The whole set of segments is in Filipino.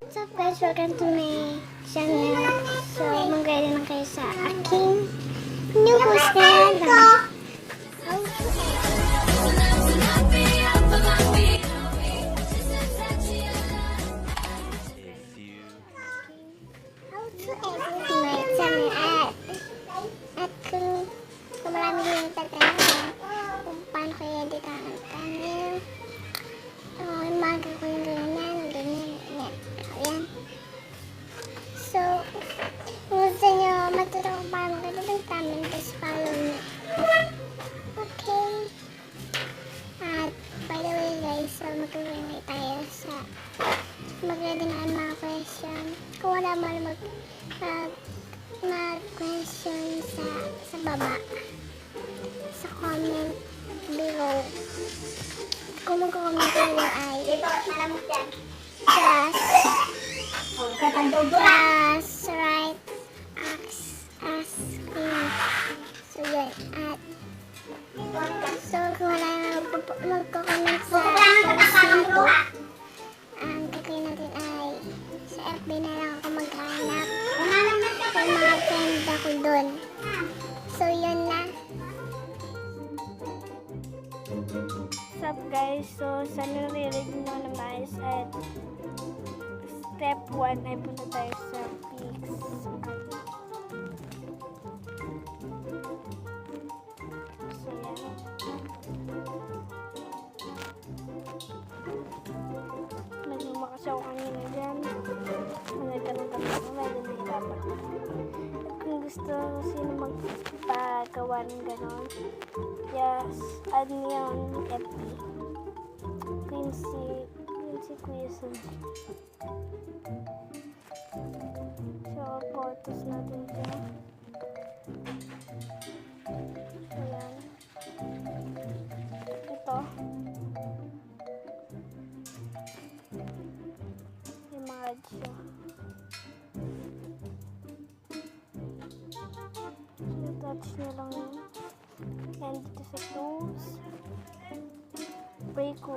What's up guys? Welcome to my channel. So, mag-ready lang kayo sa aking new post na yan. How to edit my channel at kung marami din nagtatanong kung paano kayo edit ang channel. Yung mga gagawin ganyan. Ayan. So, kung gusto nyo matuto kung paano mag-edit, comment, just follow me. Okay. At, by the way guys, so mag-ready tayo sa mag-ready na ang mga question. Kung wala mo mag-question sa baba, sa comment below. Kung mag-comment kayo ay just write asking. So yun. At so kung wala na mag-comment sa dito, ang gagawin natin ay sa FB na lang ako maghanap ng mga friend ako dun. So yun na. What's up guys? So sa narinig nyo naman at step 1 ay punta tayo sa pics. So yan. Nagmakas ako kanina dyan. Nagkaroon kami ako, medyo nahirapan. At kung gusto sino magpagawa ng ganon, yes, add niyo ang FB. Qwncy. So, photos natin dyan. Ayan. Ito. Yung mga ads siya. So, touch nyo lang yun. And dito sa tools. BAGO.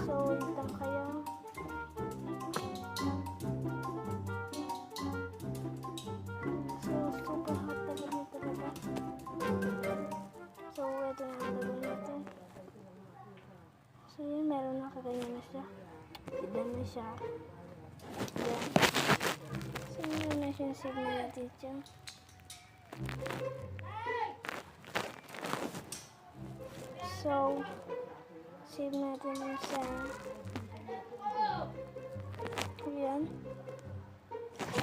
So, wait lang kayo. So, super hot talaga. So, ito na ang gagawin natin. So, yun, meron na kaganyan na siya. Ilan na siya. Yan. So, yun na siya. Save na natin siya. So, save natin lang siya. Ayan.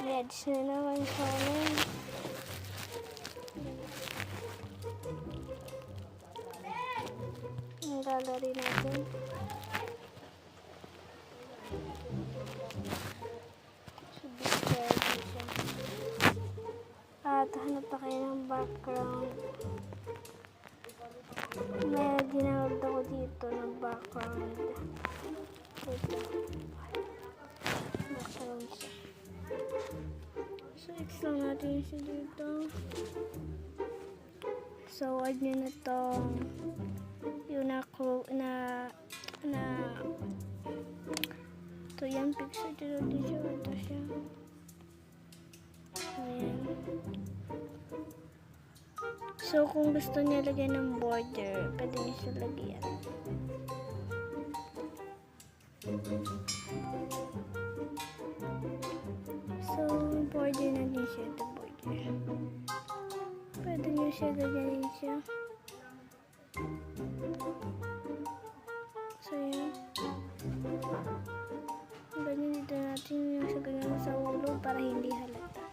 Edge na naman siya. Ang gallery natin. At hanap pa kayo ng background. May ginawag ako dito ng background. Ito. Background siya. So, extend natin siya dito. So, add nyo na itong yung ito yan, picture dito siya. Ito siya. Ayan. So, kung gusto niya lagyan ng border, pwede niya siya lagyan. So, border na din siya. Ito border. Pwede niya siya lagyan siya. So, yan. Ganyan dito natin yung sa ganyan sa ulo para hindi halata.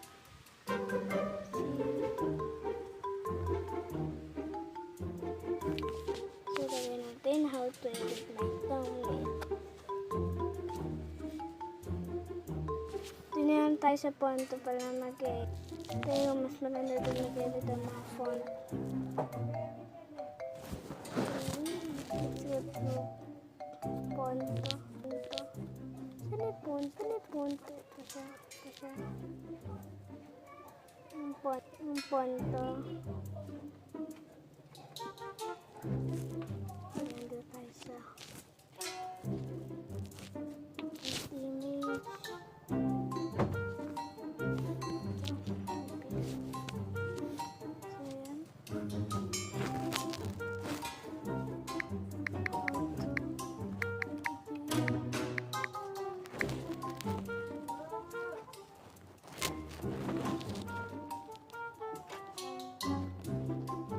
So, gawin natin how to edit my thumbnail. Dinayan tayo sa punto para mag-edit. Pero mas maganda din mag-edit ang mga font. Let's go to punto. punto. Ito siya. Yung punto. Nandito tayo sa image. So, yan.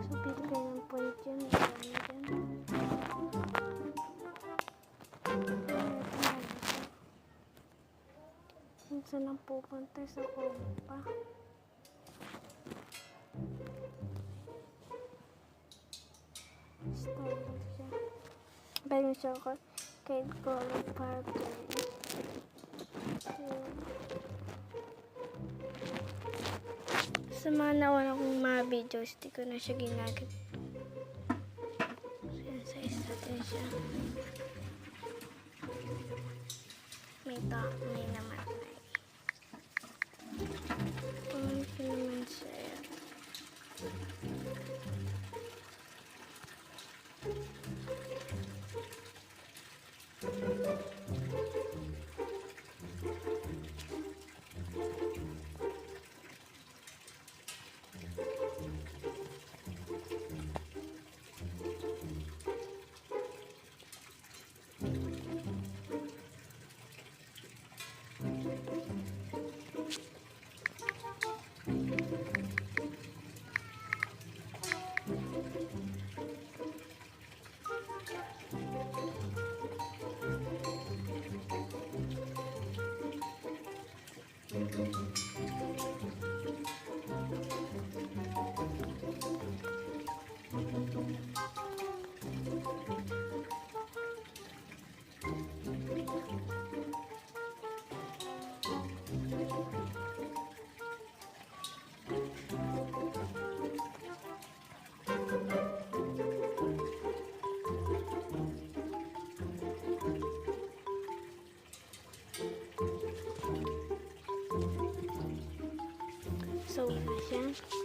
So, pili kayo ng point yun. Marami dyan. Kung saan lang pupunta sa kompa. Style siya. Bago siya ako kay color pattern. Sa mga nauna kong mga videos, di ko na siya ginagit. So, yan, size natin siya. May naman ay. Ito naman siya. So, wala siya.